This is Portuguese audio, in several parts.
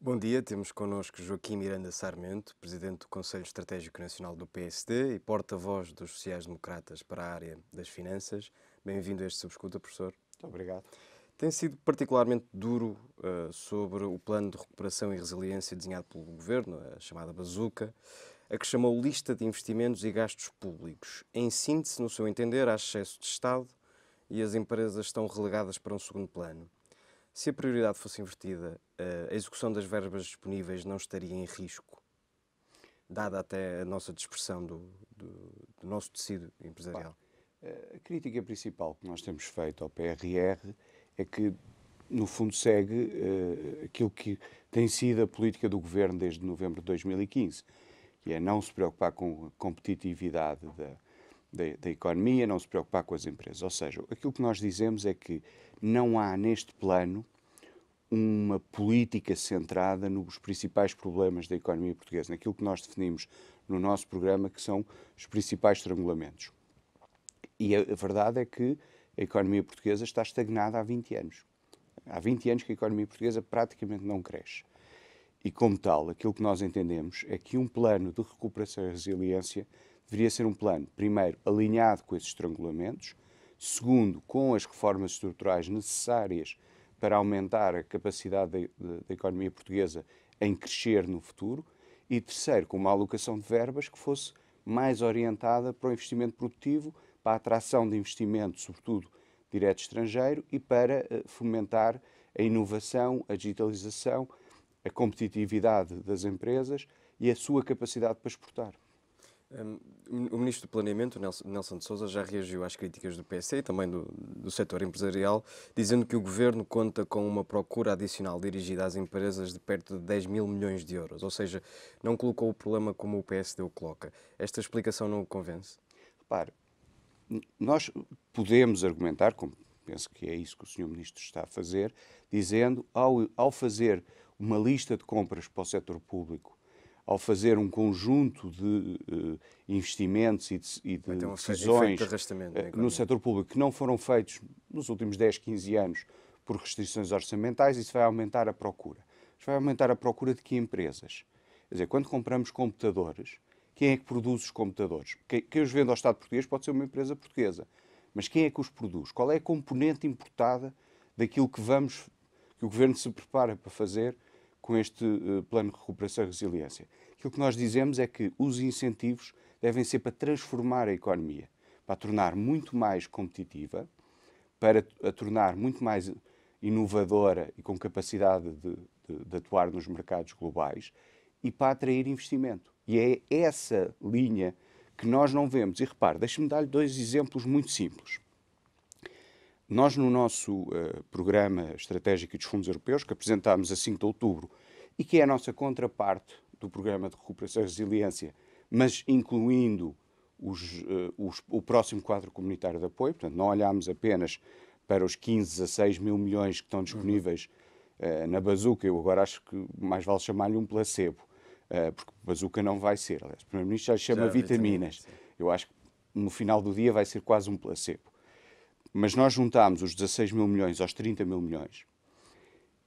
Bom dia, temos connosco Joaquim Miranda Sarmento, Presidente do Conselho Estratégico Nacional do PSD e porta-voz dos sociais-democratas para a área das finanças. Bem-vindo a este Subscuta, professor. Muito obrigado. Tem sido particularmente duro sobre o plano de recuperação e resiliência desenhado pelo Governo, a chamada Bazuca, a que chamou lista de investimentos e gastos públicos. Em síntese, no seu entender, há excesso de Estado e as empresas estão relegadas para um segundo plano. Se a prioridade fosse invertida, a execução das verbas disponíveis não estaria em risco, dada até a nossa dispersão do nosso tecido empresarial? A crítica principal que nós temos feito ao PRR é que, no fundo, segue aquilo que tem sido a política do Governo desde novembro de 2015, que é não se preocupar com a competitividade da economia, não se preocupar com as empresas. Ou seja, aquilo que nós dizemos é que não há neste plano uma política centrada nos principais problemas da economia portuguesa, naquilo que nós definimos no nosso programa, que são os principais estrangulamentos. E a verdade é que a economia portuguesa está estagnada há 20 anos. Há 20 anos que a economia portuguesa praticamente não cresce. E, como tal, aquilo que nós entendemos é que um plano de recuperação e resiliência deveria ser um plano, primeiro, alinhado com esses estrangulamentos, segundo, com as reformas estruturais necessárias para aumentar a capacidade da economia portuguesa em crescer no futuro, e terceiro, com uma alocação de verbas que fosse mais orientada para o investimento produtivo, para a atração de investimento, sobretudo direto estrangeiro, e para fomentar a inovação, a digitalização, a competitividade das empresas e a sua capacidade para exportar. O Ministro do Planeamento, Nelson de Sousa, já reagiu às críticas do PS e também do setor empresarial, dizendo que o Governo conta com uma procura adicional dirigida às empresas de perto de 10 mil milhões de euros, ou seja, não colocou o problema como o PSD o coloca. Esta explicação não o convence? Repare, nós podemos argumentar, como penso que é isso que o Sr. Ministro está a fazer, dizendo, ao fazer uma lista de compras para o setor público, ao fazer um conjunto de investimentos e de decisões de no setor público que não foram feitos nos últimos 10, 15 anos por restrições orçamentais, isso vai aumentar a procura. Isso vai aumentar a procura de que empresas? Quer dizer, quando compramos computadores, quem é que produz os computadores? Quem os vende ao Estado português pode ser uma empresa portuguesa. Mas quem é que os produz? Qual é a componente importada daquilo que o Governo se prepara para fazer com este plano de recuperação e resiliência? Aquilo que nós dizemos é que os incentivos devem ser para transformar a economia, para a tornar muito mais competitiva, para a tornar muito mais inovadora e com capacidade de atuar nos mercados globais e para atrair investimento. E é essa linha que nós não vemos. E repare, deixe-me dar-lhe dois exemplos muito simples. Nós, no nosso programa estratégico dos fundos europeus, que apresentámos a 5 de outubro, e que é a nossa contraparte do programa de recuperação e resiliência, mas incluindo o próximo quadro comunitário de apoio, portanto, não olhámos apenas para os 15, 16 mil milhões que estão disponíveis na bazuca. Eu agora acho que mais vale chamar-lhe um placebo, porque bazuca não vai ser. Aliás, o Primeiro-Ministro já lhe chama vitaminas. Eu acho que no final do dia vai ser quase um placebo. Mas nós juntámos os 16 mil milhões aos 30 mil milhões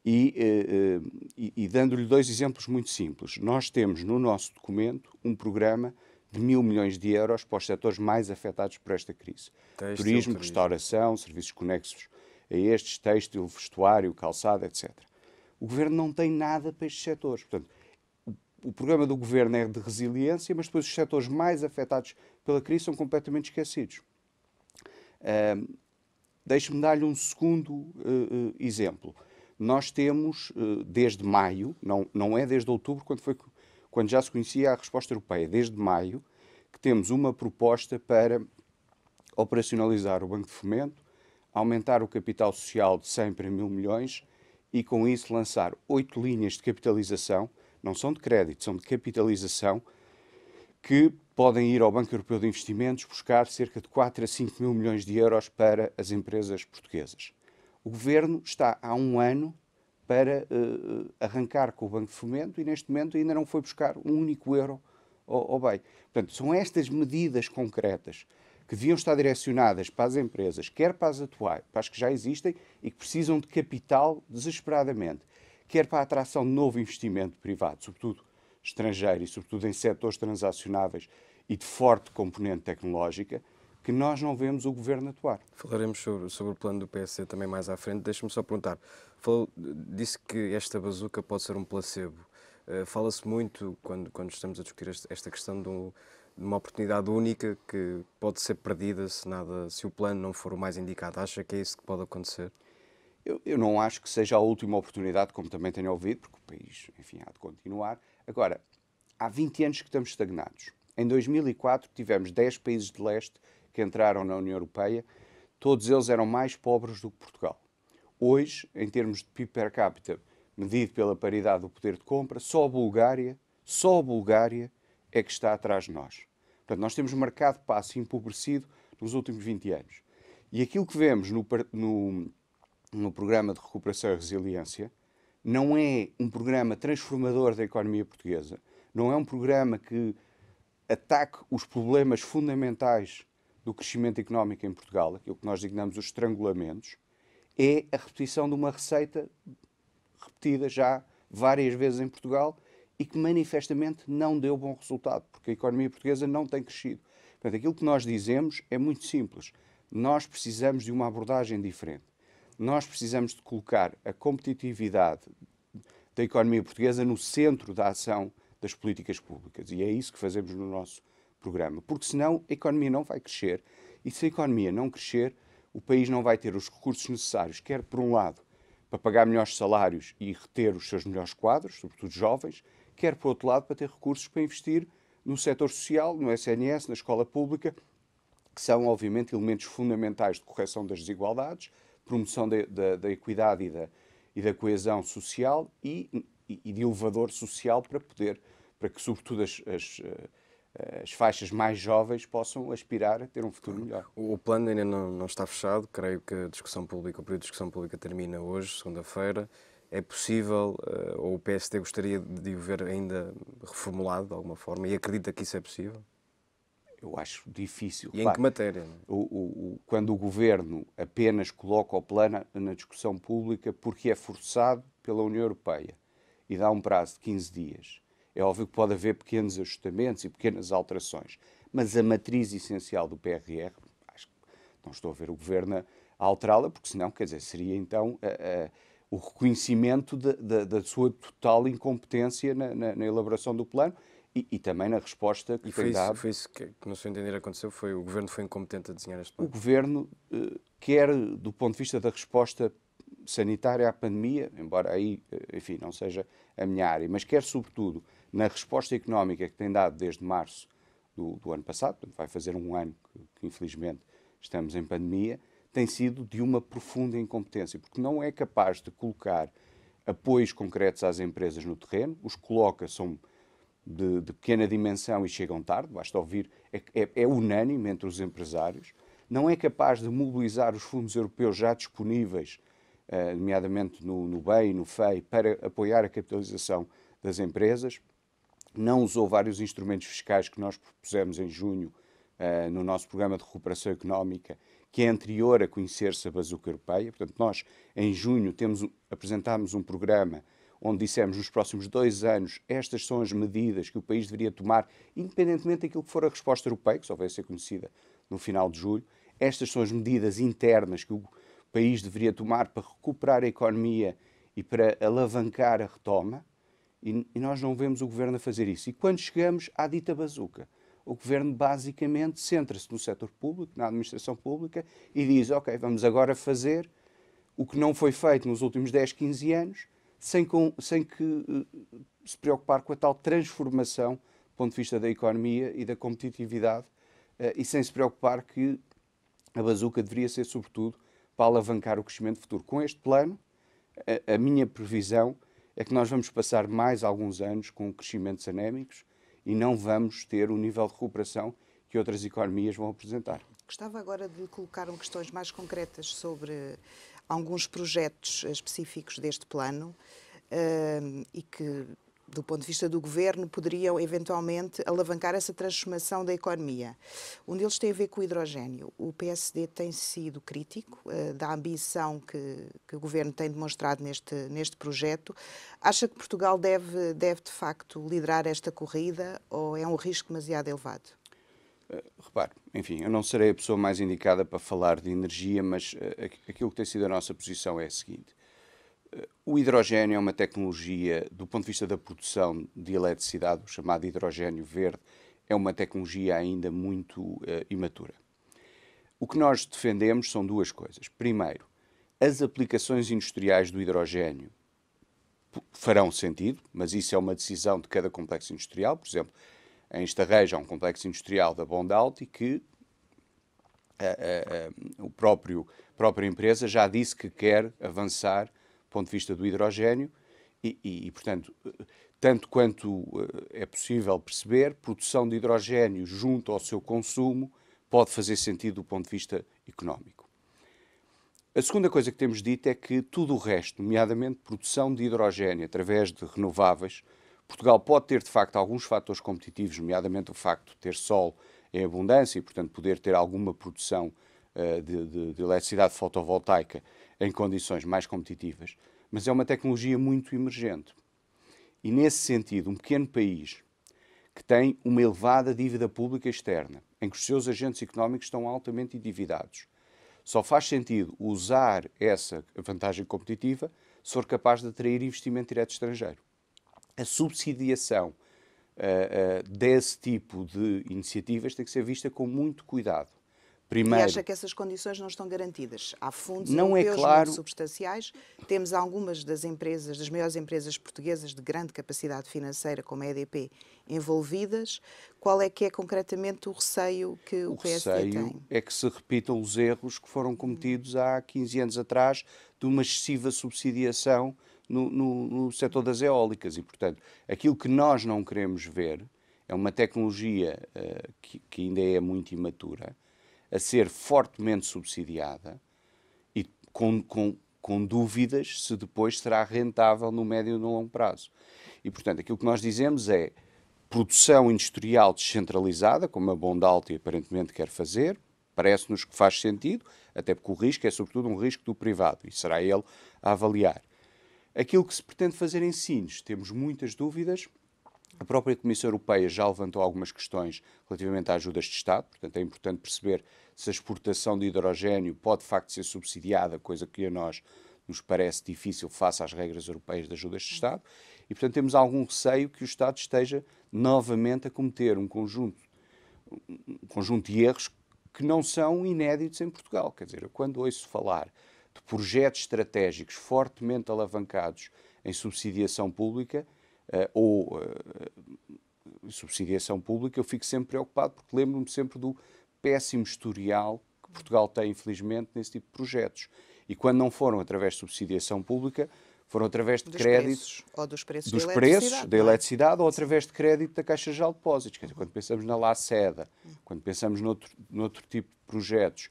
e dando-lhe dois exemplos muito simples. Nós temos no nosso documento um programa de 1.000 milhões de euros para os setores mais afetados por esta crise. Turismo, restauração, serviços conexos a estes, têxtil, vestuário, calçado, etc. O Governo não tem nada para estes setores. Portanto, o programa do Governo é de resiliência, mas depois os setores mais afetados pela crise são completamente esquecidos. Deixe-me dar-lhe um segundo exemplo. Nós temos, desde maio, não é desde outubro, quando já se conhecia a resposta europeia, desde maio, que temos uma proposta para operacionalizar o Banco de Fomento, aumentar o capital social de 100 para 1.000 milhões e, com isso, lançar 8 linhas de capitalização, não são de crédito, são de capitalização, que podem ir ao Banco Europeu de Investimentos buscar cerca de 4 a 5 mil milhões de euros para as empresas portuguesas. O Governo está há um ano para arrancar com o Banco de Fomento e, neste momento, ainda não foi buscar um único euro ao BEI. Portanto, são estas medidas concretas que deviam estar direcionadas para as empresas, quer para as atuais, para as que já existem e que precisam de capital desesperadamente, quer para a atração de novo investimento privado, sobretudo estrangeiro e sobretudo em setores transacionáveis e de forte componente tecnológica, que nós não vemos o Governo atuar. Falaremos sobre o plano do PSD também mais à frente. Deixe-me só perguntar. Disse que esta bazuca pode ser um placebo. Fala-se muito, quando estamos a discutir esta questão de uma oportunidade única que pode ser perdida se o plano não for o mais indicado. Acha que é isso que pode acontecer? Eu não acho que seja a última oportunidade, como também tenho ouvido, porque o país, enfim, há de continuar. Agora, há 20 anos que estamos estagnados. Em 2004 tivemos 10 países de leste que entraram na União Europeia, todos eles eram mais pobres do que Portugal. Hoje, em termos de PIB per capita, medido pela paridade do poder de compra, só a Bulgária é que está atrás de nós. Portanto, nós temos marcado passo empobrecido nos últimos 20 anos. E aquilo que vemos no Programa de Recuperação e Resiliência não é um programa transformador da economia portuguesa, não é um programa que ataque os problemas fundamentais do crescimento económico em Portugal, aquilo que nós designamos os estrangulamentos, é a repetição de uma receita repetida já várias vezes em Portugal e que manifestamente não deu bom resultado, porque a economia portuguesa não tem crescido. Portanto, aquilo que nós dizemos é muito simples. Nós precisamos de uma abordagem diferente. Nós precisamos de colocar a competitividade da economia portuguesa no centro da ação das políticas públicas. E é isso que fazemos no nosso programa. Porque senão a economia não vai crescer. E se a economia não crescer, o país não vai ter os recursos necessários, quer por um lado, para pagar melhores salários e reter os seus melhores quadros, sobretudo jovens, quer por outro lado, para ter recursos para investir no setor social, no SNS, na escola pública, que são, obviamente, elementos fundamentais de correção das desigualdades, promoção da equidade e da coesão social e de elevador social para que, sobretudo, as faixas mais jovens possam aspirar a ter um futuro melhor. O plano ainda não está fechado. Creio que o período de discussão pública termina hoje, segunda-feira. É possível, ou o PSD gostaria de o ver ainda reformulado de alguma forma, e acredita que isso é possível? Eu acho difícil. E em que matéria? Quando o Governo apenas coloca o plano na discussão pública porque é forçado pela União Europeia e dá um prazo de 15 dias, é óbvio que pode haver pequenos ajustamentos e pequenas alterações, mas a matriz essencial do PRR, acho que não estou a ver o Governo a alterá-la, porque senão, quer dizer, seria então o reconhecimento da sua total incompetência na elaboração do plano e também na resposta que tem dado. Foi isso que, no seu entender, aconteceu? O Governo foi incompetente a desenhar este plano? O Governo, quer do ponto de vista da resposta sanitária à pandemia, embora aí, enfim, não seja a minha área, mas quer sobretudo na resposta económica que tem dado desde março do ano passado, portanto vai fazer um ano que infelizmente estamos em pandemia, tem sido de uma profunda incompetência, porque não é capaz de colocar apoios concretos às empresas no terreno, os coloca, são de pequena dimensão e chegam tarde, basta ouvir, é unânime entre os empresários, não é capaz de mobilizar os fundos europeus já disponíveis, nomeadamente no BEI e no FEI, para apoiar a capitalização das empresas, não usou vários instrumentos fiscais que nós propusemos em junho no nosso programa de recuperação económica, que é anterior a conhecer-se a bazuca europeia. Portanto, nós, em junho, apresentámos um programa onde dissemos, nos próximos 2 anos, estas são as medidas que o país deveria tomar, independentemente daquilo que for a resposta europeia, que só vai ser conhecida no final de julho. Estas são as medidas internas que o país deveria tomar para recuperar a economia e para alavancar a retoma. E nós não vemos o Governo a fazer isso. E quando chegamos à dita bazuca, o Governo basicamente centra-se no setor público, na administração pública, e diz, ok, vamos agora fazer o que não foi feito nos últimos 10, 15 anos, sem que se preocupar com a tal transformação do ponto de vista da economia e da competitividade, e sem se preocupar que a bazuca deveria ser, sobretudo, para alavancar o crescimento futuro. Com este plano, a minha previsão é que nós vamos passar mais alguns anos com crescimentos anémicos e não vamos ter o nível de recuperação que outras economias vão apresentar. Gostava agora de lhe colocar questões mais concretas sobre alguns projetos específicos deste plano e que do ponto de vista do Governo, poderiam eventualmente alavancar essa transformação da economia. Um deles tem a ver com o hidrogénio. O PSD tem sido crítico da ambição que o Governo tem demonstrado neste projeto. Acha que Portugal deve de facto liderar esta corrida ou é um risco demasiado elevado? Repare, enfim, eu não serei a pessoa mais indicada para falar de energia, mas aquilo que tem sido a nossa posição é a seguinte. O hidrogénio é uma tecnologia, do ponto de vista da produção de eletricidade, o chamado hidrogénio verde, é uma tecnologia ainda muito imatura. O que nós defendemos são duas coisas. Primeiro, as aplicações industriais do hidrogénio farão sentido, mas isso é uma decisão de cada complexo industrial. Por exemplo, em Estarreja há um complexo industrial da Bondalti que a própria empresa já disse que quer avançar do ponto de vista do hidrogénio e, portanto, tanto quanto é possível perceber, produção de hidrogénio junto ao seu consumo pode fazer sentido do ponto de vista económico. A segunda coisa que temos dito é que tudo o resto, nomeadamente produção de hidrogénio através de renováveis, Portugal pode ter, de facto, alguns fatores competitivos, nomeadamente o facto de ter sol em abundância e, portanto, poder ter alguma produção de eletricidade fotovoltaica em condições mais competitivas, mas é uma tecnologia muito emergente. E, nesse sentido, um pequeno país que tem uma elevada dívida pública externa, em que os seus agentes económicos estão altamente endividados, só faz sentido usar essa vantagem competitiva se for capaz de atrair investimento direto estrangeiro. A subsidiação desse tipo de iniciativas tem que ser vista com muito cuidado. Primeiro, e acha que essas condições não estão garantidas? Há fundos não europeus é claro, muito substanciais. Temos algumas das maiores empresas portuguesas de grande capacidade financeira, como a EDP, envolvidas. Qual é que é concretamente o receio que o PSD tem? O receio é que se repitam os erros que foram cometidos há 15 anos atrás de uma excessiva subsidiação no setor das eólicas. E, portanto, aquilo que nós não queremos ver é uma tecnologia que ainda é muito imatura, a ser fortemente subsidiada e com dúvidas se depois será rentável no médio e no longo prazo. E, portanto, aquilo que nós dizemos é produção industrial descentralizada, como a Bondalti aparentemente quer fazer, parece-nos que faz sentido, até porque o risco é sobretudo um risco do privado e será ele a avaliar. Aquilo que se pretende fazer em Sines, temos muitas dúvidas. A própria Comissão Europeia já levantou algumas questões relativamente a ajudas de Estado, portanto é importante perceber se a exportação de hidrogénio pode de facto ser subsidiada, coisa que a nós nos parece difícil face às regras europeias de ajudas de Estado, e portanto temos algum receio que o Estado esteja novamente a cometer um conjunto de erros que não são inéditos em Portugal. Quer dizer, quando ouço falar de projetos estratégicos fortemente alavancados em subsidiação pública, subsidiação pública, eu fico sempre preocupado porque lembro-me sempre do péssimo historial que Portugal tem, infelizmente, nesse tipo de projetos. E quando não foram através de subsidiação pública, foram através de créditos... Ou dos preços da eletricidade ou através de crédito da Caixa Geral de Depósitos. Quer dizer, quando pensamos na Laceda, quando pensamos noutro tipo de projetos,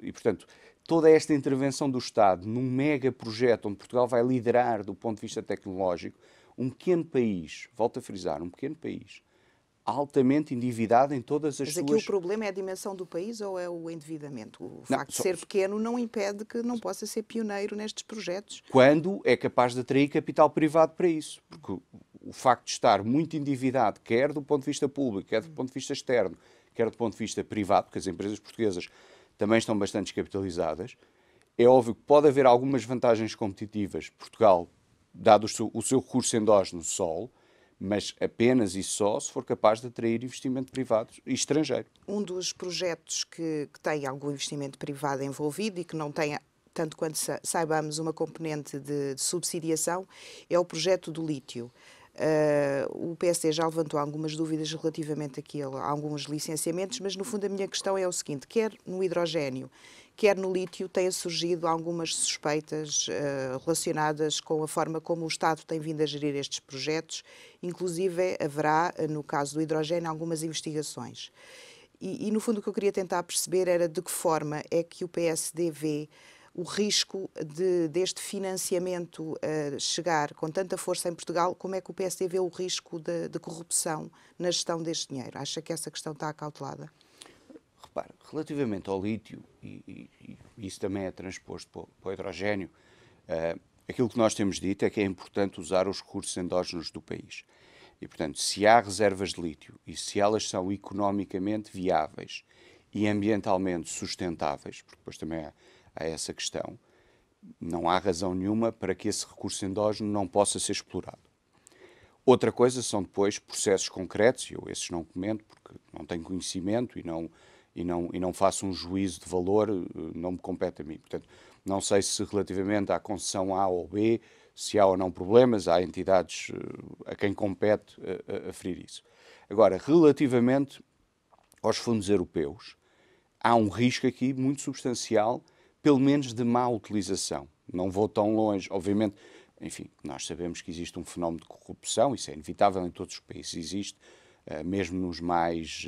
e, portanto, toda esta intervenção do Estado num mega projeto onde Portugal vai liderar do ponto de vista tecnológico, um pequeno país, volto a frisar, um pequeno país, altamente endividado em todas as suas... Mas aqui o problema é a dimensão do país ou é o endividamento? O facto de ser pequeno não impede que não possa ser pioneiro nestes projetos. Quando é capaz de atrair capital privado para isso. Porque o facto de estar muito endividado, quer do ponto de vista público, quer do ponto de vista externo, quer do ponto de vista privado, porque as empresas portuguesas também estão bastante descapitalizadas, é óbvio que pode haver algumas vantagens competitivas. Portugal, dado o seu recurso endógeno sol, mas apenas e só se for capaz de atrair investimento privado e estrangeiro. Um dos projetos que tem algum investimento privado envolvido e que não tem, tanto quanto saibamos, uma componente de subsidiação, é o projeto do lítio. O PSD já levantou algumas dúvidas relativamente aqui a alguns licenciamentos, mas no fundo a minha questão é o seguinte: quer no hidrogénio, quer no lítio, têm surgido algumas suspeitas relacionadas com a forma como o Estado tem vindo a gerir estes projetos. Inclusive haverá, no caso do hidrogénio, algumas investigações. E no fundo o que eu queria tentar perceber era de que forma é que o PSD vê o risco deste financiamento chegar com tanta força em Portugal, como é que o PSD vê o risco de corrupção na gestão deste dinheiro? Acha que essa questão está acautelada? Repare, relativamente ao lítio, e isso também é transposto para o hidrogénio, aquilo que nós temos dito é que é importante usar os recursos endógenos do país. E, portanto, se há reservas de lítio e se elas são economicamente viáveis e ambientalmente sustentáveis, porque depois também há essa questão, não há razão nenhuma para que esse recurso endógeno não possa ser explorado. Outra coisa são depois processos concretos, e eu esses não comento porque não tenho conhecimento e não faço um juízo de valor, não me compete a mim. Portanto, não sei se relativamente à concessão A ou B, se há ou não problemas, há entidades a quem compete a aferir isso. Agora, relativamente aos fundos europeus, há um risco aqui muito substancial, pelo menos de má utilização. Não vou tão longe, obviamente, enfim, nós sabemos que existe um fenómeno de corrupção, isso é inevitável, em todos os países existe, mesmo nos mais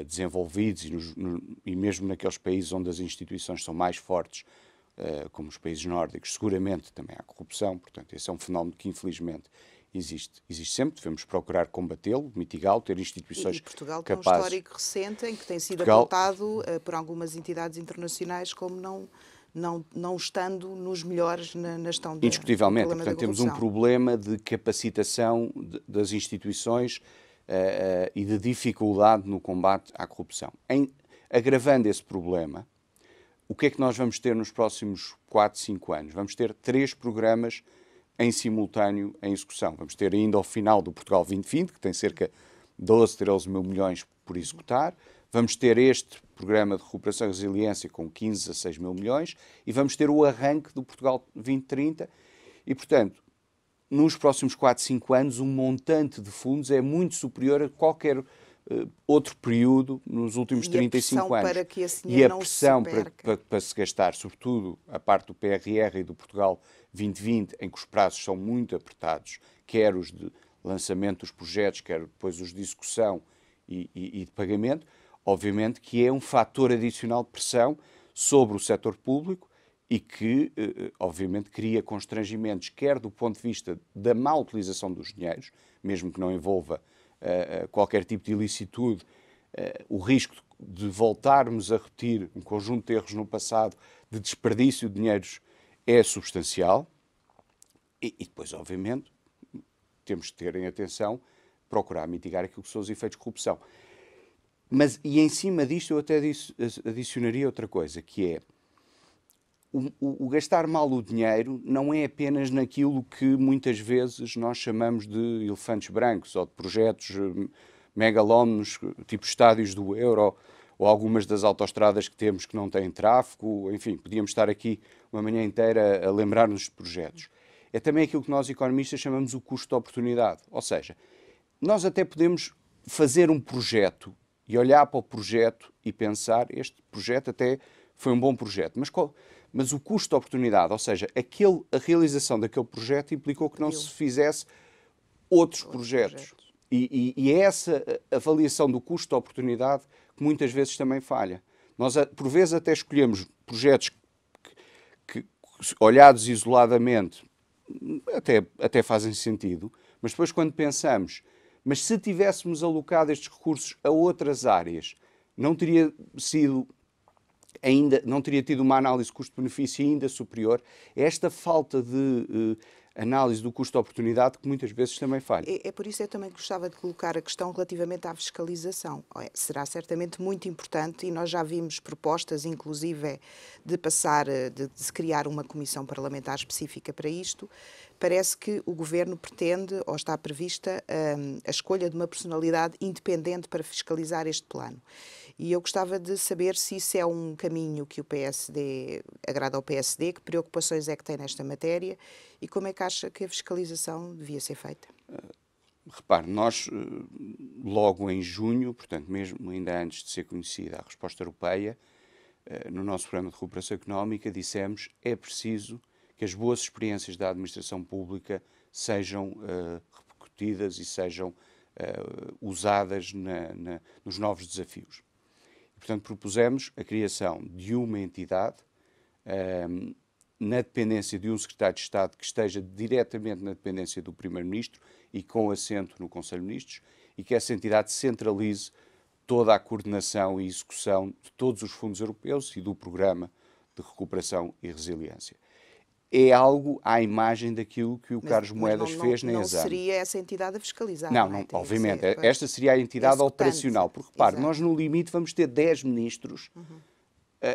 desenvolvidos e mesmo naqueles países onde as instituições são mais fortes, como os países nórdicos, seguramente também há corrupção, portanto, esse é um fenómeno que infelizmente existe sempre, devemos procurar combatê-lo, mitigá-lo, ter instituições capazes... Portugal tem um histórico recente em que tem sido apontado por algumas entidades internacionais como não estando nos melhores na gestão indiscutivelmente, portanto, temos um problema de capacitação das instituições e de dificuldade no combate à corrupção. Agravando esse problema, o que é que nós vamos ter nos próximos 4, 5 anos? Vamos ter 3 programas em simultâneo em execução. Vamos ter ainda ao final do Portugal 2020, que tem cerca de 12, 13 mil milhões por executar. Vamos ter este programa de recuperação e resiliência com 15 a 6 mil milhões e vamos ter o arranque do Portugal 2030 e, portanto, nos próximos 4, 5 anos, o montante de fundos é muito superior a qualquer outro período nos últimos 35 anos. Para que esse e a não pressão se perca. para se gastar, sobretudo a parte do PRR e do Portugal 2020, em que os prazos são muito apertados, quer os de lançamento dos projetos, quer depois os de execução e de pagamento, obviamente que é um fator adicional de pressão sobre o setor público e que, obviamente, cria constrangimentos, quer do ponto de vista da má utilização dos dinheiros, mesmo que não envolva qualquer tipo de ilicitude, o risco de voltarmos a repetir um conjunto de erros no passado, de desperdício de dinheiros, é substancial. E depois, obviamente, temos de ter em atenção, procurar mitigar aquilo que são os efeitos de corrupção. E em cima disto eu até adicionaria outra coisa, que é o gastar mal o dinheiro não é apenas naquilo que muitas vezes nós chamamos de elefantes brancos ou de projetos megalómanos, tipo estádios do Euro ou algumas das autoestradas que temos que não têm tráfego. Enfim, podíamos estar aqui uma manhã inteira a lembrar-nos de projetos. É também aquilo que nós economistas chamamos o custo de oportunidade. Ou seja, nós até podemos fazer um projeto e olhar para o projeto e pensar, este projeto até foi um bom projeto, mas o custo de oportunidade, ou seja, a realização daquele projeto implicou que não se fizesse outros projetos. E é essa avaliação do custo de oportunidade que muitas vezes também falha. Nós, por vezes, até escolhemos projetos que olhados isoladamente, até fazem sentido, mas depois quando pensamos, mas se tivéssemos alocado estes recursos a outras áreas, não teria tido uma análise custo-benefício ainda superior. É esta falta de análise do custo-oportunidade que muitas vezes também falha. É por isso que eu também gostava de colocar a questão relativamente à fiscalização. Será certamente muito importante e nós já vimos propostas, inclusive, de se criar uma comissão parlamentar específica para isto. Parece que o Governo pretende, ou está prevista, a escolha de uma personalidade independente para fiscalizar este plano. E eu gostava de saber se isso é um caminho que o PSD agrada ao PSD, que preocupações é que tem nesta matéria e como é que acha que a fiscalização devia ser feita? Repare, nós logo em junho, portanto mesmo ainda antes de ser conhecida a resposta europeia, no nosso programa de recuperação económica dissemos que é preciso que as boas experiências da administração pública sejam repercutidas e sejam usadas nos novos desafios. Portanto, propusemos a criação de uma entidade na dependência de um secretário de Estado que esteja diretamente na dependência do Primeiro-Ministro e com assento no Conselho de Ministros, e que essa entidade centralize toda a coordenação e execução de todos os fundos europeus e do Programa de Recuperação e Resiliência. É algo à imagem daquilo que o Carlos Moedas fez na ESAM. Não seria essa entidade a fiscalizar? Não, obviamente. Esta seria a entidade operacional. Porque, repare, nós no limite vamos ter 10 ministros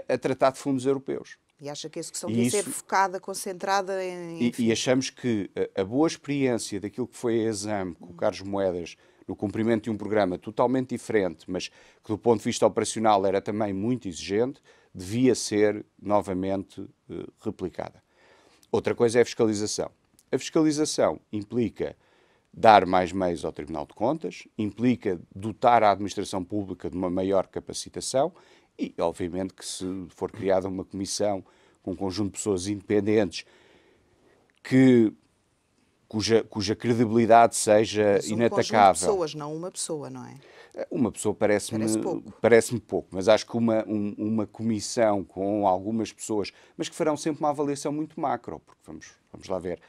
a tratar de fundos europeus. E acha que a execução devia ser focada, concentrada em... E achamos que a boa experiência daquilo que foi a ESAM, com o Carlos Moedas, no cumprimento de um programa totalmente diferente, mas que do ponto de vista operacional era também muito exigente, devia ser novamente replicada. Outra coisa é a fiscalização. A fiscalização implica dar mais meios ao Tribunal de Contas, implica dotar a administração pública de uma maior capacitação e, obviamente, que se for criada uma comissão com um conjunto de pessoas independentes cuja credibilidade seja inatacável. São pessoas, não uma pessoa, não é? Uma pessoa parece-me pouco, mas acho que uma comissão com algumas pessoas, mas que farão sempre uma avaliação muito macro, porque vamos lá ver,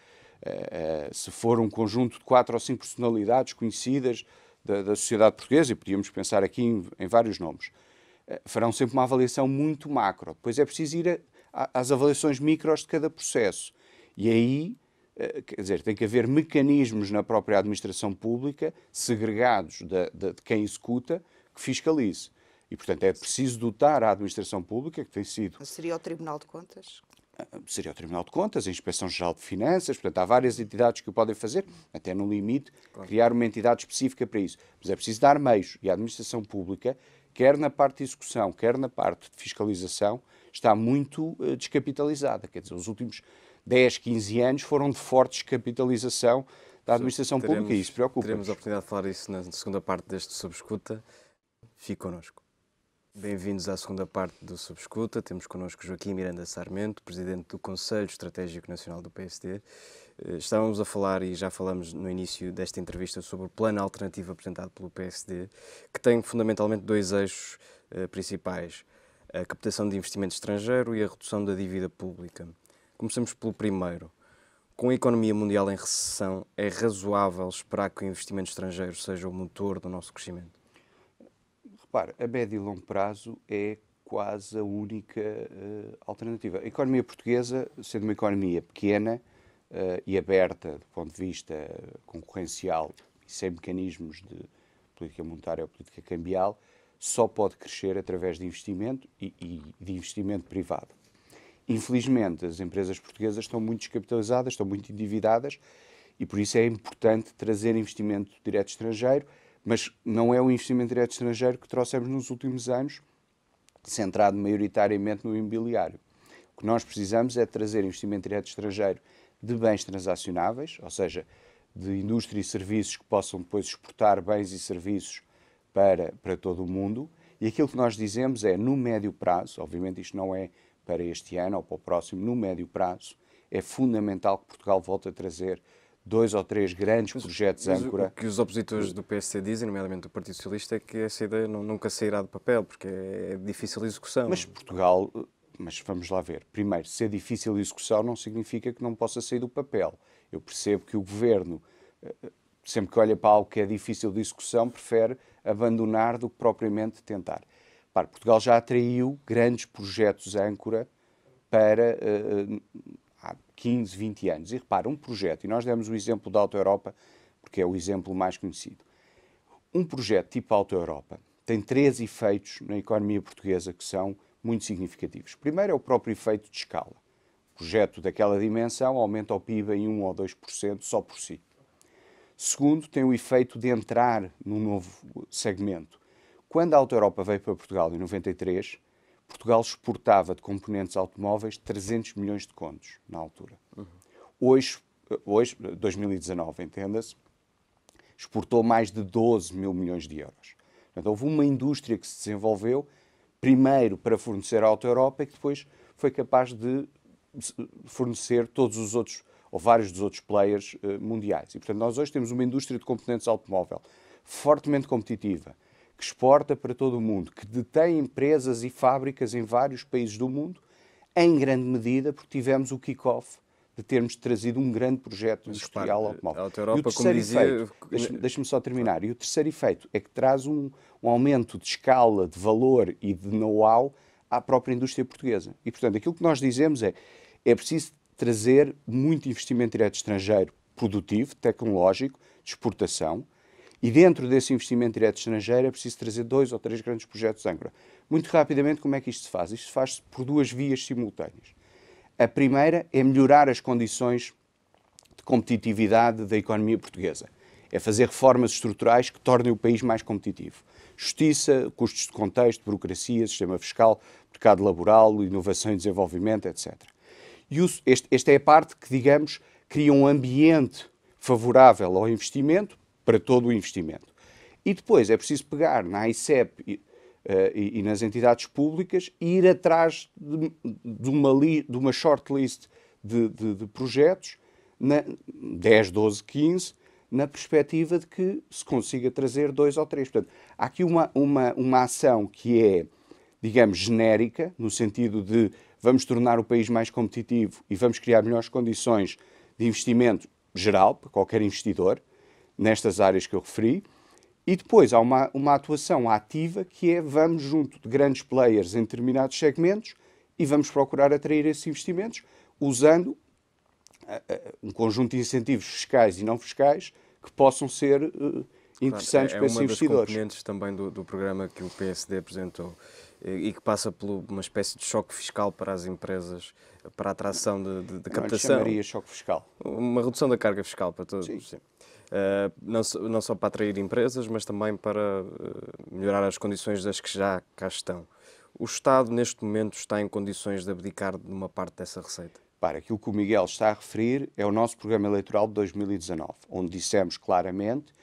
se for um conjunto de 4 ou 5 personalidades conhecidas da sociedade portuguesa, e podíamos pensar aqui em vários nomes, farão sempre uma avaliação muito macro. Depois é preciso ir às avaliações micros de cada processo. E aí, quer dizer, tem que haver mecanismos na própria administração pública, segregados de quem executa, que fiscalize. E, portanto, é preciso dotar a administração pública, que tem sido... Mas seria o Tribunal de Contas? Seria o Tribunal de Contas, a Inspeção-Geral de Finanças, portanto, há várias entidades que o podem fazer, até no limite, criar uma entidade específica para isso. Mas é preciso dar meios, e a administração pública, quer na parte de execução, quer na parte de fiscalização, está muito descapitalizada. Quer dizer, os últimos 10, 15 anos foram de forte descapitalização da administração pública e isso preocupa. Teremos a oportunidade de falar isso na segunda parte deste Sob Escuta. Fique connosco. Bem-vindos à segunda parte do Sob Escuta. Temos connosco Joaquim Miranda Sarmento, Presidente do Conselho Estratégico Nacional do PSD. Estávamos a falar, e já falamos no início desta entrevista, sobre o plano alternativo apresentado pelo PSD, que tem fundamentalmente 2 eixos principais: a captação de investimento estrangeiro e a redução da dívida pública. Começamos pelo primeiro. Com a economia mundial em recessão, é razoável esperar que o investimento estrangeiro seja o motor do nosso crescimento? Repare, a médio e longo prazo é quase a única alternativa. A economia portuguesa, sendo uma economia pequena e aberta do ponto de vista concorrencial e sem mecanismos de política monetária ou política cambial, só pode crescer através de investimento e de investimento privado. Infelizmente, as empresas portuguesas estão muito descapitalizadas, estão muito endividadas e por isso é importante trazer investimento direto estrangeiro, mas não é o investimento direto estrangeiro que trouxemos nos últimos anos, centrado maioritariamente no imobiliário. O que nós precisamos é trazer investimento direto estrangeiro de bens transacionáveis, ou seja, de indústria e serviços que possam depois exportar bens e serviços para todo o mundo. E aquilo que nós dizemos é, no médio prazo, obviamente isto não é para este ano ou para o próximo, no médio prazo, é fundamental que Portugal volte a trazer 2 ou 3 grandes projetos âncora. O que os opositores do PSD dizem, nomeadamente do Partido Socialista, é que essa ideia nunca sairá do papel, porque é difícil a execução. Mas Portugal, mas vamos lá ver, primeiro, ser difícil a execução não significa que não possa sair do papel. Eu percebo que o Governo, sempre que olha para algo que é difícil de execução, prefere abandonar do que propriamente tentar. Portugal já atraiu grandes projetos âncora para há 15, 20 anos. E repara, um projeto, e nós demos o exemplo da Auto Europa, porque é o exemplo mais conhecido. Um projeto tipo Auto Europa tem 3 efeitos na economia portuguesa que são muito significativos. Primeiro é o próprio efeito de escala. O projeto daquela dimensão aumenta o PIB em 1 ou 2% só por si. Segundo, tem o efeito de entrar num novo segmento. Quando a Auto Europa veio para Portugal em 93, Portugal exportava de componentes automóveis 300 milhões de contos na altura. Hoje 2019, entenda-se, exportou mais de 12 mil milhões de euros. Portanto, houve uma indústria que se desenvolveu, primeiro para fornecer à Auto Europa e que depois foi capaz de fornecer todos os outros, ou vários dos outros players mundiais. E, portanto, nós hoje temos uma indústria de componentes automóvel fortemente competitiva, que exporta para todo o mundo, que detém empresas e fábricas em vários países do mundo, em grande medida porque tivemos o kick-off de termos trazido um grande projeto industrial automóvel. A Europa, como dizia... Deixa-me só terminar. E o terceiro efeito é que traz um aumento de escala, de valor e de know-how à própria indústria portuguesa. E, portanto, aquilo que nós dizemos é preciso trazer muito investimento direto estrangeiro produtivo, tecnológico, de exportação, e dentro desse investimento direto estrangeiro é preciso trazer 2 ou 3 grandes projetos âncora. Muito rapidamente, como é que isto se faz? Isto se faz por 2 vias simultâneas. A primeira é melhorar as condições de competitividade da economia portuguesa. É fazer reformas estruturais que tornem o país mais competitivo. Justiça, custos de contexto, burocracia, sistema fiscal, mercado laboral, inovação e desenvolvimento, etc. E esta é a parte que, digamos, cria um ambiente favorável ao investimento para todo o investimento. E depois é preciso pegar na AICEP e nas entidades públicas e ir atrás de uma shortlist de projetos, 10, 12, 15, na perspectiva de que se consiga trazer 2 ou 3. Portanto, há aqui uma ação que é, digamos, genérica, no sentido de vamos tornar o país mais competitivo e vamos criar melhores condições de investimento geral para qualquer investidor, nestas áreas que eu referi. E depois há uma atuação ativa que é vamos junto de grandes players em determinados segmentos e vamos procurar atrair esses investimentos usando um conjunto de incentivos fiscais e não fiscais que possam ser interessantes para esses investidores. É uma das componentes também do programa que o PSD apresentou e que passa por uma espécie de choque fiscal para as empresas, para a atração de captação. Não chamaria choque fiscal. Uma redução da carga fiscal para todos. Sim. Sim. Não só para atrair empresas, mas também para melhorar as condições das que já cá estão. O Estado, neste momento, está em condições de abdicar de uma parte dessa receita? Para, aquilo que o Miguel está a referir é o nosso programa eleitoral de 2019, onde dissemos claramente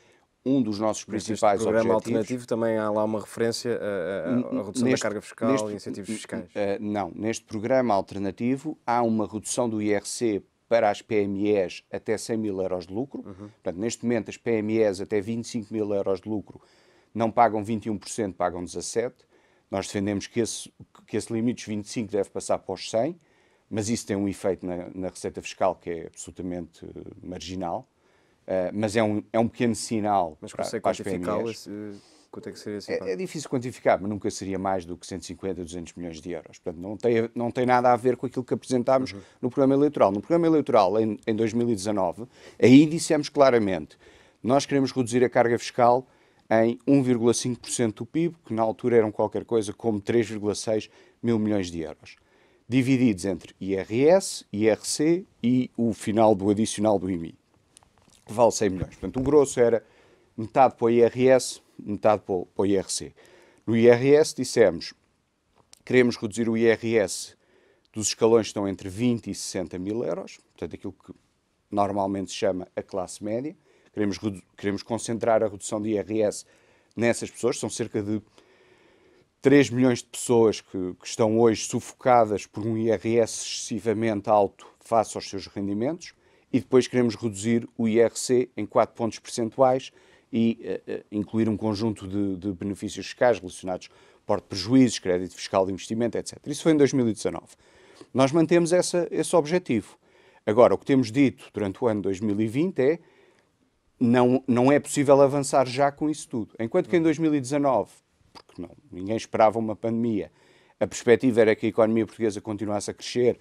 um dos nossos principais objetivos... Neste programa alternativo também há lá uma referência à redução da carga fiscal e incentivos fiscais? Não, neste programa alternativo há uma redução do IRC para as PMEs até 100 mil euros de lucro. Portanto, neste momento, as PMEs até 25 mil euros de lucro não pagam 21%, pagam 17%. Nós defendemos que esse limite dos 25% deve passar para os 100%, mas isso tem um efeito na receita fiscal que é absolutamente marginal. Mas é um pequeno sinal para as PMEs. Quanto é que seria esse É difícil quantificar, mas nunca seria mais do que 150, 200 milhões de euros. Portanto, não tem nada a ver com aquilo que apresentámos no programa eleitoral. No programa eleitoral, em 2019, aí dissemos claramente, nós queremos reduzir a carga fiscal em 1,5% do PIB, que na altura eram qualquer coisa como 3,6 mil milhões de euros, divididos entre IRS, IRC e o final do adicional do IMI, que vale 100 milhões. Portanto, o grosso era metade para o IRS, metade para o IRC. No IRS dissemos, queremos reduzir o IRS dos escalões que estão entre 20 e 60 mil euros, portanto aquilo que normalmente se chama a classe média. Queremos concentrar a redução do IRS nessas pessoas, são cerca de 3 milhões de pessoas que estão hoje sufocadas por um IRS excessivamente alto face aos seus rendimentos, e depois queremos reduzir o IRC em 4 pontos percentuais e incluir um conjunto de benefícios fiscais relacionados com porte de prejuízos, crédito fiscal de investimento, etc. Isso foi em 2019. Nós mantemos esse objetivo. Agora, o que temos dito durante o ano 2020 é não é possível avançar já com isso tudo. Enquanto que em 2019, porque ninguém esperava uma pandemia, a perspectiva era que a economia portuguesa continuasse a crescer,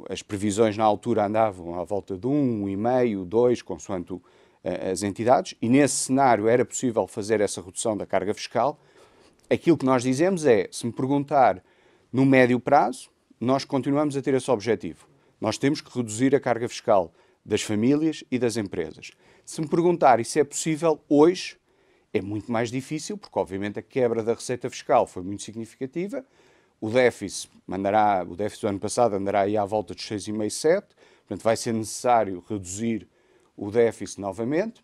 as previsões na altura andavam à volta de 1,5%, 2%, consoante as entidades, e nesse cenário era possível fazer essa redução da carga fiscal. Aquilo que nós dizemos é, se me perguntar no médio prazo, nós continuamos a ter esse objetivo. Nós temos que reduzir a carga fiscal das famílias e das empresas. Se me perguntar e se é possível hoje, é muito mais difícil, porque obviamente a quebra da receita fiscal foi muito significativa. O déficit do ano passado andará aí à volta de 6,5%, 7%. Portanto, vai ser necessário reduzir o déficit novamente.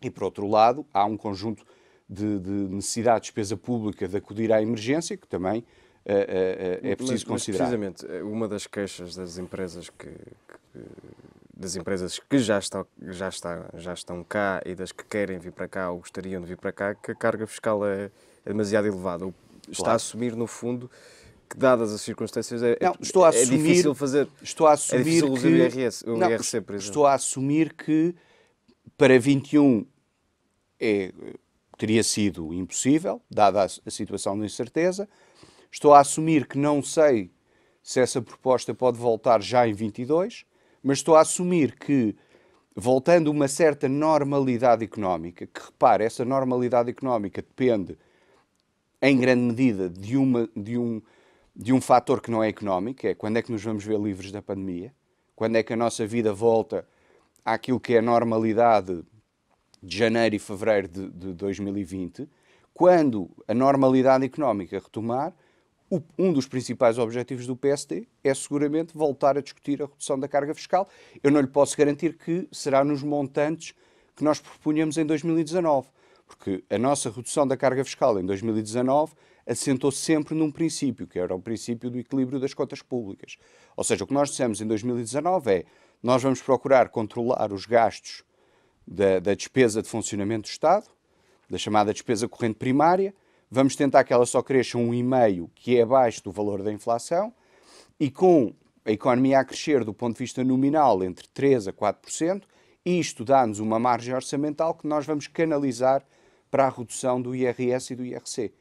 E, por outro lado, há um conjunto de necessidade de despesa pública de acudir à emergência, que também é preciso considerar. Precisamente, uma das queixas das empresas que já estão cá e das que querem vir para cá ou gostariam de vir para cá, que a carga fiscal é demasiado elevada. Está a assumir, no fundo, que dadas as circunstâncias, não, estou a assumir, difícil fazer. Estou a assumir é difícil que, o IRC, por exemplo. Estou a assumir que para 21 teria sido impossível, dada a situação de incerteza. Estou a assumir que não sei se essa proposta pode voltar já em 22, mas estou a assumir que, voltando a uma certa normalidade económica, que repare, essa normalidade económica depende, em grande medida, de um fator que não é económico, que é quando é que nos vamos ver livres da pandemia, quando é que a nossa vida volta àquilo que é a normalidade de janeiro e fevereiro de 2020, quando a normalidade económica retomar, um dos principais objetivos do PSD é seguramente voltar a discutir a redução da carga fiscal. Eu não lhe posso garantir que será nos montantes que nós propunhamos em 2019, porque a nossa redução da carga fiscal em 2019 assentou sempre num princípio, que era o princípio do equilíbrio das contas públicas. Ou seja, o que nós dissemos em 2019 é: nós vamos procurar controlar os gastos da despesa de funcionamento do Estado, da chamada despesa corrente primária, vamos tentar que ela só cresça 1,5%, que é abaixo do valor da inflação, e com a economia a crescer do ponto de vista nominal entre 3% a 4%, isto dá-nos uma margem orçamental que nós vamos canalizar para a redução do IRS e do IRC.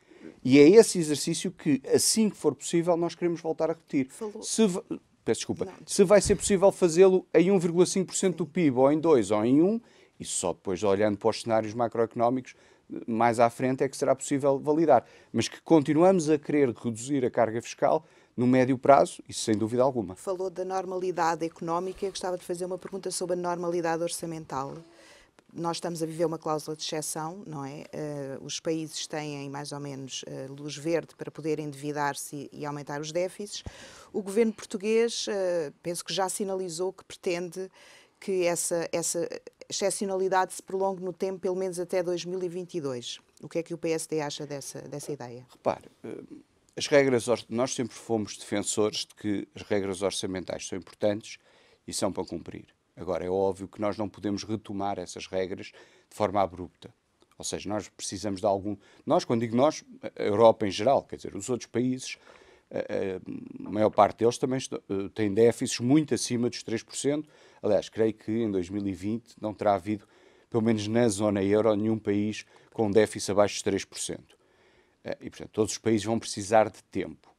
E é esse exercício que, assim que for possível, nós queremos voltar a repetir. Peço desculpa. Se vai ser possível fazê-lo em 1,5% do PIB, ou em 2%, ou em 1%, isso só depois, olhando para os cenários macroeconómicos, mais à frente é que será possível validar. Mas que continuamos a querer reduzir a carga fiscal no médio prazo, isso sem dúvida alguma. Falou da normalidade económica, eu gostava de fazer uma pergunta sobre a normalidade orçamental. Nós estamos a viver uma cláusula de exceção, não é? Os países têm mais ou menos luz verde para poderem endividar-se e aumentar os déficits. O governo português, penso que já sinalizou que pretende que essa excepcionalidade se prolongue no tempo, pelo menos até 2022. O que é que o PSD acha dessa ideia? Repare, as regras, nós sempre fomos defensores de que as regras orçamentais são importantes e são para cumprir. Agora, é óbvio que nós não podemos retomar essas regras de forma abrupta. Ou seja, nós precisamos de algum... Nós, quando digo nós, a Europa em geral, quer dizer, os outros países, a maior parte deles também têm déficits muito acima dos 3%. Aliás, creio que em 2020 não terá havido, pelo menos na zona euro, nenhum país com déficit abaixo dos 3%. E, portanto, todos os países vão precisar de tempo.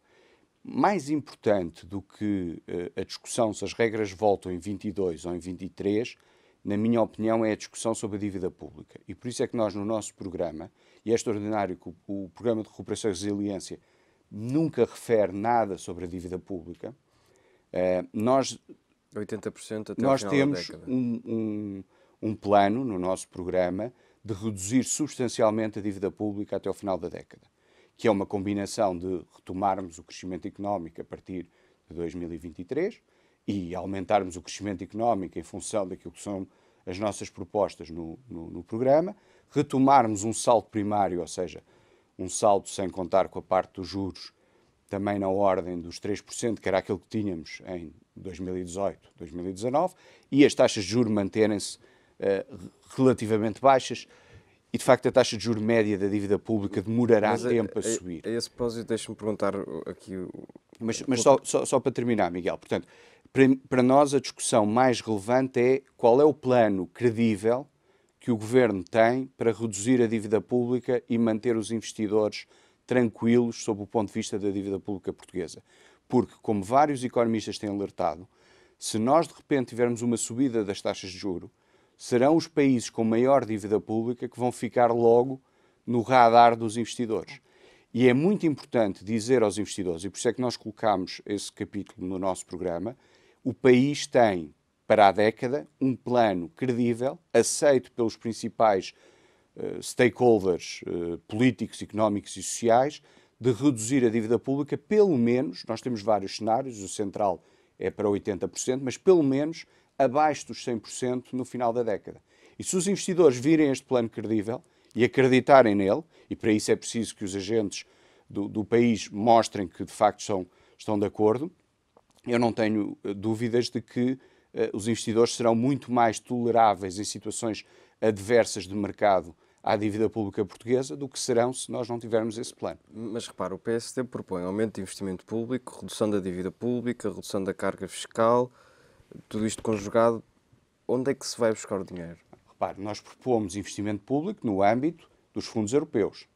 Mais importante do que a discussão se as regras voltam em 22 ou em 23, na minha opinião, é a discussão sobre a dívida pública. E por isso é que nós, no nosso programa, e é extraordinário que o Programa de Recuperação e Resiliência nunca refere nada sobre a dívida pública, nós 80% até nós ao final temos da década. um plano no nosso programa de reduzir substancialmente a dívida pública até ao final da década, que é uma combinação de retomarmos o crescimento económico a partir de 2023 e aumentarmos o crescimento económico em função daquilo que são as nossas propostas no programa, retomarmos um saldo primário, ou seja, um saldo sem contar com a parte dos juros, também na ordem dos 3%, que era aquilo que tínhamos em 2018, 2019, e as taxas de juros manterem-se relativamente baixas. E, de facto, a taxa de juros média da dívida pública demorará tempo a subir. A esse propósito, deixe-me perguntar aqui... Mas só para terminar, Miguel, portanto, para nós a discussão mais relevante é qual é o plano credível que o Governo tem para reduzir a dívida pública e manter os investidores tranquilos sob o ponto de vista da dívida pública portuguesa. Porque, como vários economistas têm alertado, se nós de repente tivermos uma subida das taxas de juros, serão os países com maior dívida pública que vão ficar logo no radar dos investidores. E é muito importante dizer aos investidores, e por isso é que nós colocamos esse capítulo no nosso programa, o país tem, para a década, um plano credível, aceito pelos principais stakeholders políticos, económicos e sociais, de reduzir a dívida pública, pelo menos, nós temos vários cenários, o central é para 80%, mas pelo menos abaixo dos 100% no final da década. E se os investidores virem este plano credível e acreditarem nele, e para isso é preciso que os agentes do país mostrem que de facto estão de acordo, eu não tenho dúvidas de que os investidores serão muito mais toleráveis em situações adversas de mercado à dívida pública portuguesa do que serão se nós não tivermos esse plano. Mas repara, o PSD propõe aumento de investimento público, redução da dívida pública, redução da carga fiscal, tudo isto conjugado. Onde é que se vai buscar o dinheiro? Repare, nós propomos investimento público no âmbito dos fundos europeus.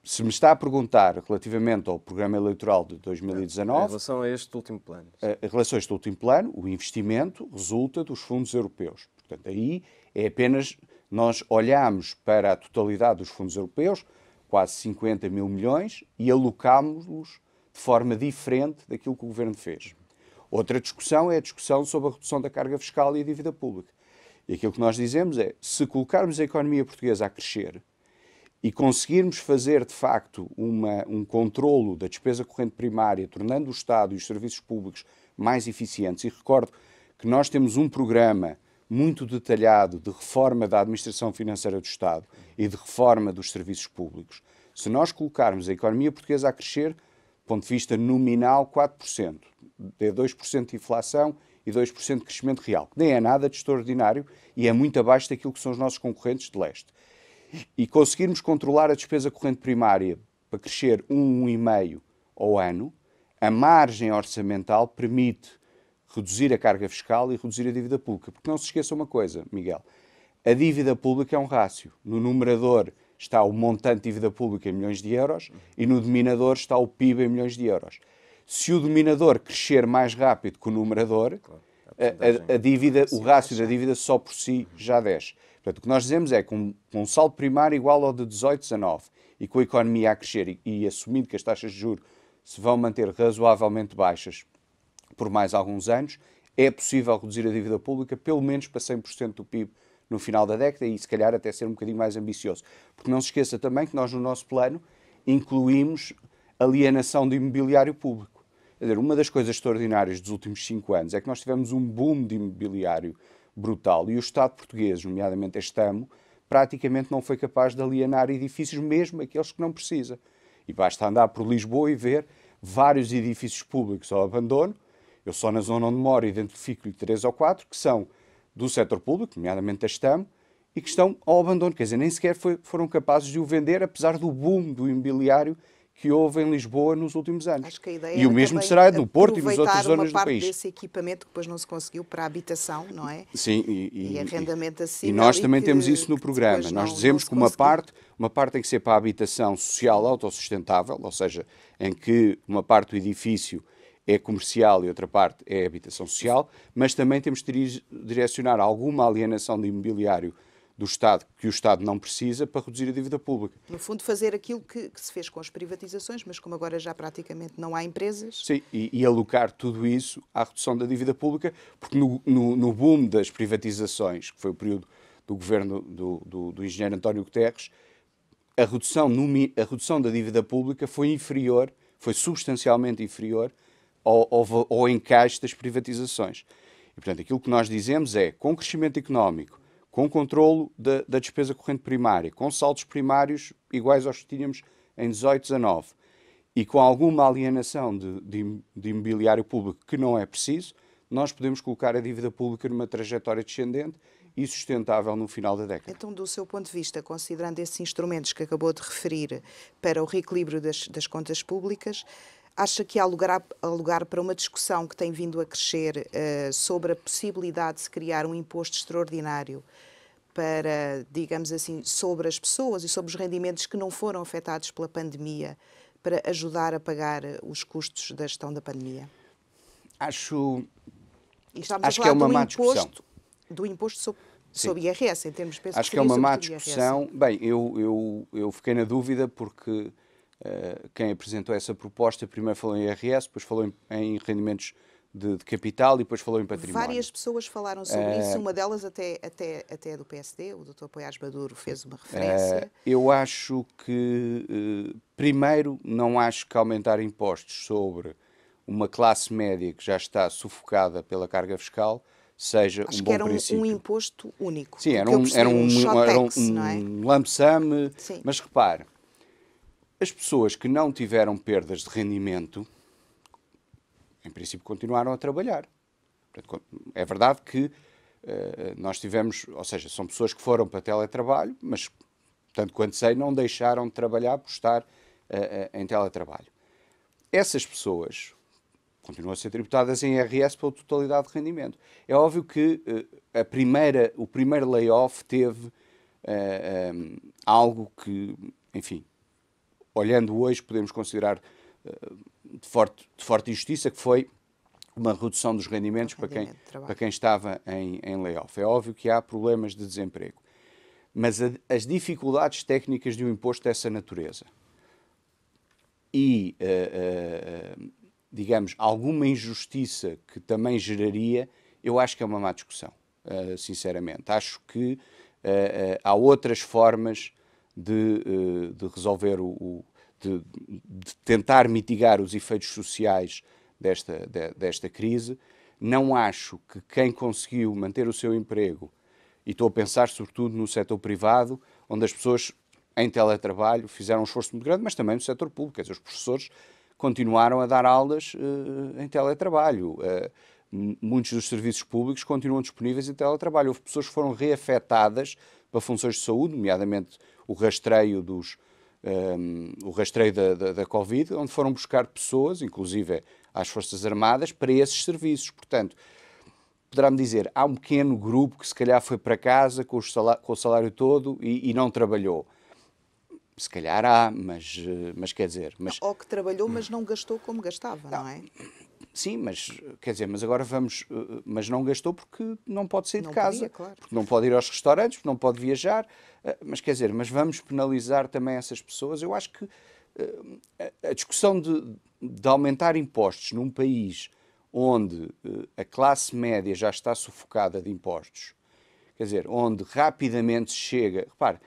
Se me está a perguntar relativamente ao programa eleitoral de 2019... Em relação a este último plano. Em relação a este último plano, o investimento resulta dos fundos europeus. Portanto, aí é apenas... Nós olhamos para a totalidade dos fundos europeus, quase 50 mil milhões, e alocámos-los de forma diferente daquilo que o Governo fez. Outra discussão é a discussão sobre a redução da carga fiscal e a dívida pública. E aquilo que nós dizemos é, se colocarmos a economia portuguesa a crescer e conseguirmos fazer, de facto, um controlo da despesa corrente primária, tornando o Estado e os serviços públicos mais eficientes, e recordo que nós temos um programa muito detalhado de reforma da administração financeira do Estado e de reforma dos serviços públicos. Se nós colocarmos a economia portuguesa a crescer, do ponto de vista nominal, 4%, de 2% de inflação e 2% de crescimento real, que nem é nada de extraordinário e é muito abaixo daquilo que são os nossos concorrentes de leste. E conseguirmos controlar a despesa corrente primária para crescer 1,5% ao ano, a margem orçamental permite reduzir a carga fiscal e reduzir a dívida pública. Porque não se esqueça uma coisa, Miguel, a dívida pública é um rácio. No numerador está o montante de dívida pública em milhões de euros e no denominador está o PIB em milhões de euros. Se o denominador crescer mais rápido que o numerador, a dívida, o rácio da dívida só por si já desce. Portanto, o que nós dizemos é que com um saldo primário igual ao de 18, 19 e com a economia a crescer e assumindo que as taxas de juros se vão manter razoavelmente baixas por mais alguns anos, é possível reduzir a dívida pública pelo menos para 100% do PIB no final da década e se calhar até ser um bocadinho mais ambicioso. Porque não se esqueça também que nós no nosso plano incluímos alienação de imobiliário público. Quer dizer, uma das coisas extraordinárias dos últimos 5 anos é que nós tivemos um boom de imobiliário brutal e o Estado português, nomeadamente este AMO, praticamente não foi capaz de alienar edifícios, mesmo aqueles que não precisa. E basta andar por Lisboa e ver vários edifícios públicos ao abandono. Eu só na zona onde moro identifico-lhe 3 ou 4 que são do setor público, nomeadamente a STAM, e que estão ao abandono. Quer dizer, nem sequer foram capazes de o vender, apesar do boom do imobiliário que houve em Lisboa nos últimos anos. Acho que a ideia e o mesmo será no Porto e nas outras zonas do país. Aproveitar uma parte desse equipamento que depois não se conseguiu para a habitação, não é? Sim, e arrendamento assim. E nós também temos isso no programa. Nós dizemos que uma parte tem que ser para a habitação social autossustentável, ou seja, em que uma parte do edifício é comercial e outra parte é habitação social, mas também temos de direcionar alguma alienação de imobiliário do Estado, que o Estado não precisa, para reduzir a dívida pública. No fundo, fazer aquilo que se fez com as privatizações, mas como agora já praticamente não há empresas... Sim, e alocar tudo isso à redução da dívida pública, porque no boom das privatizações, que foi o período do governo do engenheiro António Guterres, a redução da dívida pública foi substancialmente inferior ao encaixe das privatizações. E, portanto, aquilo que nós dizemos é, com crescimento económico, com controlo da despesa corrente primária, com saldos primários iguais aos que tínhamos em 18, 19, e com alguma alienação de imobiliário público que não é preciso, nós podemos colocar a dívida pública numa trajetória descendente e sustentável no final da década. Então, do seu ponto de vista, considerando esses instrumentos que acabou de referir para o reequilíbrio das contas públicas, acha que há lugar para uma discussão que tem vindo a crescer sobre a possibilidade de se criar um imposto extraordinário para, digamos assim, sobre as pessoas e sobre os rendimentos que não foram afetados pela pandemia, para ajudar a pagar os custos da gestão da pandemia? Acho que é uma má discussão. Do imposto sobre IRS, em termos de acho que é uma má discussão. Bem, eu fiquei na dúvida porque quem apresentou essa proposta primeiro falou em IRS, depois falou em rendimentos de capital e depois falou em património. Várias pessoas falaram sobre isso, uma delas até do PSD, o Dr. Poiás Maduro fez uma referência. Eu acho que, primeiro, não acho que aumentar impostos sobre uma classe média que já está sufocada pela carga fiscal seja um bom princípio. Acho que era um imposto único. Sim, era um lump sum, mas repare, as pessoas que não tiveram perdas de rendimento, em princípio, continuaram a trabalhar. É verdade que nós tivemos, ou seja, são pessoas que foram para teletrabalho, mas tanto quanto sei, não deixaram de trabalhar por estar em teletrabalho. Essas pessoas continuam a ser tributadas em IRS pela totalidade de rendimento. É óbvio que o primeiro layoff teve algo que, enfim, olhando hoje, podemos considerar de forte injustiça, que foi uma redução dos rendimentos para quem estava em layoff. É óbvio que há problemas de desemprego. Mas as dificuldades técnicas de um imposto dessa natureza e, digamos, alguma injustiça que também geraria, eu acho que é uma má discussão, sinceramente. Acho que há outras formas de resolver, de tentar mitigar os efeitos sociais desta crise. Não acho que quem conseguiu manter o seu emprego, e estou a pensar sobretudo no setor privado, onde as pessoas em teletrabalho fizeram um esforço muito grande, mas também no setor público. Quer dizer, os professores continuaram a dar aulas em teletrabalho. Muitos dos serviços públicos continuam disponíveis em teletrabalho. Houve pessoas que foram reafetadas para funções de saúde, nomeadamente o rastreio da Covid, onde foram buscar pessoas, inclusive às Forças Armadas, para esses serviços. Portanto, poderá-me dizer, há um pequeno grupo que se calhar foi para casa com o salário todo e não trabalhou. Se calhar há, mas quer dizer... Ou que trabalhou, mas não gastou como gastava, não é? Sim, mas quer dizer, mas agora vamos... Mas não gastou porque não pode sair de casa, podia, claro. porque não pode ir aos restaurantes, porque não pode viajar. Mas quer dizer, mas vamos penalizar também essas pessoas? Eu acho que a discussão de aumentar impostos num país onde a classe média já está sufocada de impostos, quer dizer, onde rapidamente se chega... Repare,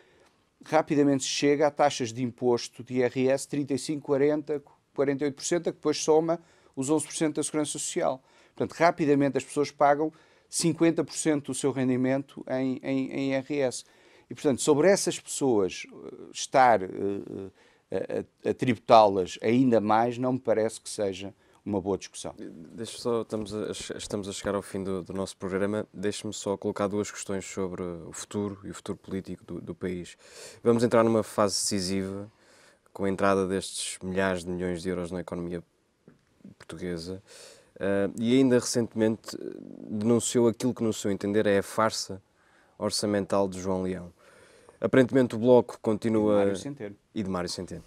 rapidamente se chega a taxas de imposto de IRS 35%, 40%, 48%, a que depois soma os 11% da Segurança Social. Portanto, rapidamente as pessoas pagam 50% do seu rendimento em IRS. E, portanto, sobre essas pessoas estar a tributá-las ainda mais, não me parece que seja uma boa discussão. Estamos a chegar ao fim do nosso programa. Deixe-me só colocar duas questões sobre o futuro e o futuro político do país. Vamos entrar numa fase decisiva com a entrada destes milhares de milhões de euros na economia portuguesa e ainda recentemente denunciou aquilo que, no seu entender, é a farsa orçamental de João Leão. Aparentemente o Bloco continua... E de Mário Centeno.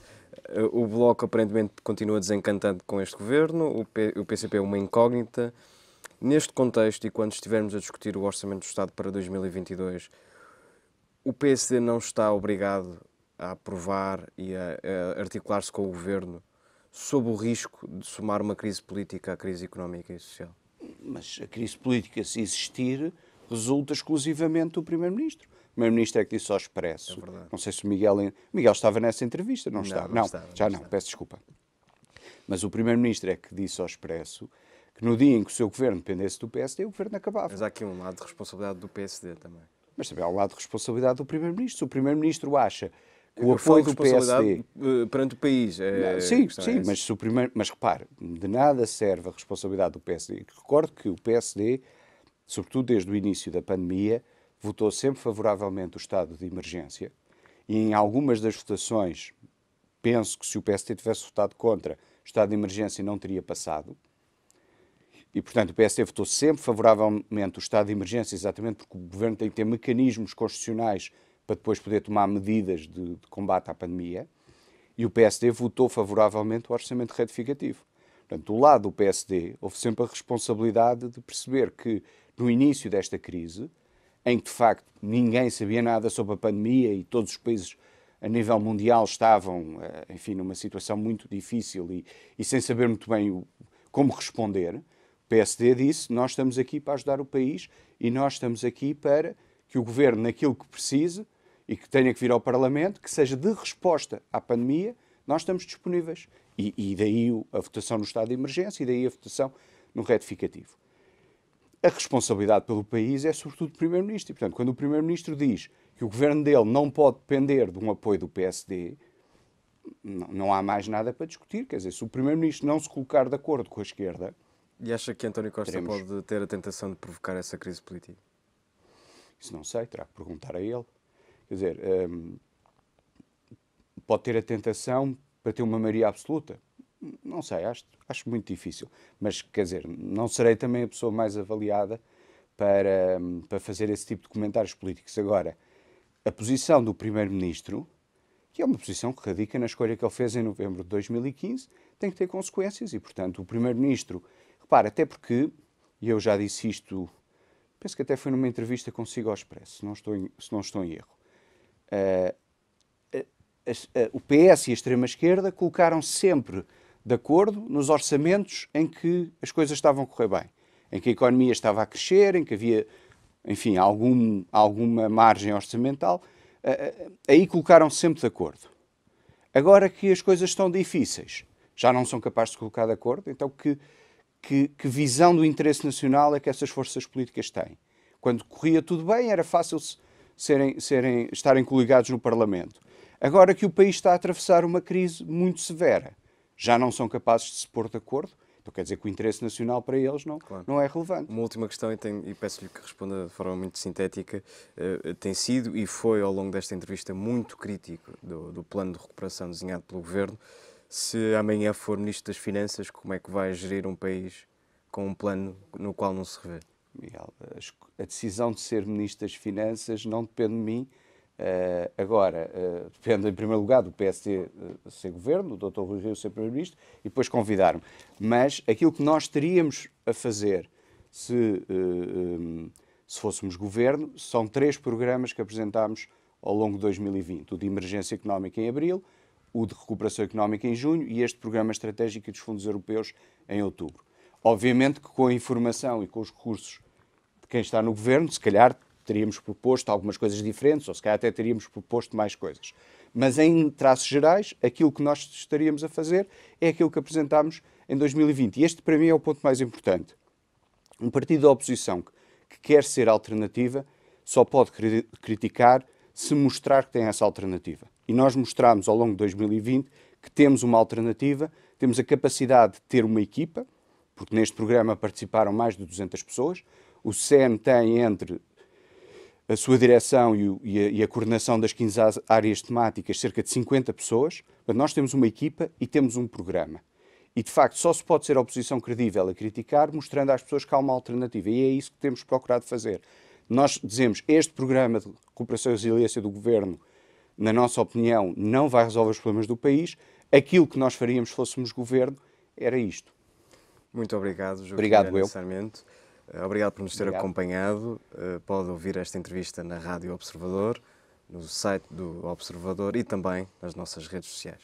O Bloco aparentemente continua desencantado com este governo, o PCP é uma incógnita. Neste contexto, e quando estivermos a discutir o Orçamento do Estado para 2022, o PSD não está obrigado a aprovar e a articular-se com o governo sob o risco de somar uma crise política à crise económica e social? Mas a crise política, se existir, resulta exclusivamente do Primeiro-Ministro. O Primeiro-Ministro é que disse ao Expresso. É, não sei se o Miguel estava nessa entrevista. Não estava. Não, peço desculpa. Mas o Primeiro-Ministro é que disse ao Expresso que no dia em que o seu governo dependesse do PSD, o governo acabava. Mas há aqui um lado de responsabilidade do PSD também. Mas também há um lado de responsabilidade do Primeiro-Ministro. Se o Primeiro-Ministro acha que o apoio do PSD... perante o país. Sim, mas repare, de nada serve a responsabilidade do PSD. Recordo que o PSD, sobretudo desde o início da pandemia, votou sempre favoravelmente o estado de emergência e em algumas das votações, penso que se o PSD tivesse votado contra, o estado de emergência não teria passado. E, portanto, o PSD votou sempre favoravelmente o estado de emergência, exatamente porque o governo tem que ter mecanismos constitucionais para depois poder tomar medidas de combate à pandemia. E o PSD votou favoravelmente o orçamento retificativo. Portanto, do lado do PSD, houve sempre a responsabilidade de perceber que, no início desta crise, em que, de facto, ninguém sabia nada sobre a pandemia e todos os países a nível mundial estavam, enfim, numa situação muito difícil e sem saber muito bem como responder, o PSD disse, nós estamos aqui para ajudar o país e nós estamos aqui para que o governo, naquilo que precise e que tenha que vir ao Parlamento, que seja de resposta à pandemia, nós estamos disponíveis. E daí a votação no estado de emergência e daí a votação no retificativo. A responsabilidade pelo país é sobretudo do Primeiro-Ministro. E, portanto, quando o Primeiro-Ministro diz que o governo dele não pode depender de um apoio do PSD, não há mais nada para discutir. Quer dizer, se o Primeiro-Ministro não se colocar de acordo com a esquerda... E acha que António Costa pode ter a tentação de provocar essa crise política? Isso não sei, terá que perguntar a ele. Quer dizer, pode ter a tentação para ter uma maioria absoluta? Não sei, acho muito difícil. Mas, quer dizer, não serei também a pessoa mais avaliada para fazer esse tipo de comentários políticos. Agora, a posição do Primeiro-Ministro, que é uma posição que radica na escolha que ele fez em novembro de 2015, tem que ter consequências e, portanto, o Primeiro-Ministro, repara, até porque, e eu já disse isto, penso que até foi numa entrevista consigo ao Expresso, se não estou em erro, o PS e a extrema-esquerda colocaram sempre de acordo nos orçamentos em que as coisas estavam a correr bem, em que a economia estava a crescer, em que havia, enfim, alguma margem orçamental, aí colocaram sempre de acordo. Agora que as coisas estão difíceis, já não são capazes de colocar de acordo, então que visão do interesse nacional é que essas forças políticas têm? Quando corria tudo bem, era fácil estarem coligados no Parlamento. Agora que o país está a atravessar uma crise muito severa, já não são capazes de se pôr de acordo, então quer dizer que o interesse nacional para eles não é relevante. Uma última questão, e peço-lhe que responda de forma muito sintética, tem sido e foi ao longo desta entrevista muito crítico do plano de recuperação desenhado pelo Governo. Se amanhã for Ministro das Finanças, como é que vai gerir um país com um plano no qual não se revê? Miguel, a decisão de ser Ministro das Finanças não depende de mim. Agora, depende em primeiro lugar do PSD ser Governo, do Dr. Rui Rio ser Primeiro-Ministro, e depois convidar-me. Mas aquilo que nós teríamos a fazer se fôssemos Governo, são 3 programas que apresentámos ao longo de 2020. O de Emergência Económica em Abril, o de Recuperação Económica em Junho e este Programa Estratégico dos Fundos Europeus em Outubro. Obviamente que com a informação e com os recursos de quem está no Governo, se calhar teríamos proposto algumas coisas diferentes, ou se calhar até teríamos proposto mais coisas. Mas em traços gerais, aquilo que nós estaríamos a fazer é aquilo que apresentámos em 2020. E este, para mim, é o ponto mais importante. Um partido da oposição que quer ser alternativa só pode criticar se mostrar que tem essa alternativa. E nós mostramos ao longo de 2020 que temos uma alternativa, temos a capacidade de ter uma equipa, porque neste programa participaram mais de 200 pessoas. O SEN tem entre a sua direção e a coordenação das 15 áreas temáticas cerca de 50 pessoas. Mas nós temos uma equipa e temos um programa. E, de facto, só se pode ser a oposição credível a criticar, mostrando às pessoas que há uma alternativa. E é isso que temos procurado fazer. Nós dizemos que este programa de recuperação e resiliência do Governo, na nossa opinião, não vai resolver os problemas do país. Aquilo que nós faríamos se fôssemos Governo era isto. Muito obrigado, Joaquim Obrigado, Sarmento. Obrigado por nos ter acompanhado. Pode ouvir esta entrevista na Rádio Observador, no site do Observador e também nas nossas redes sociais.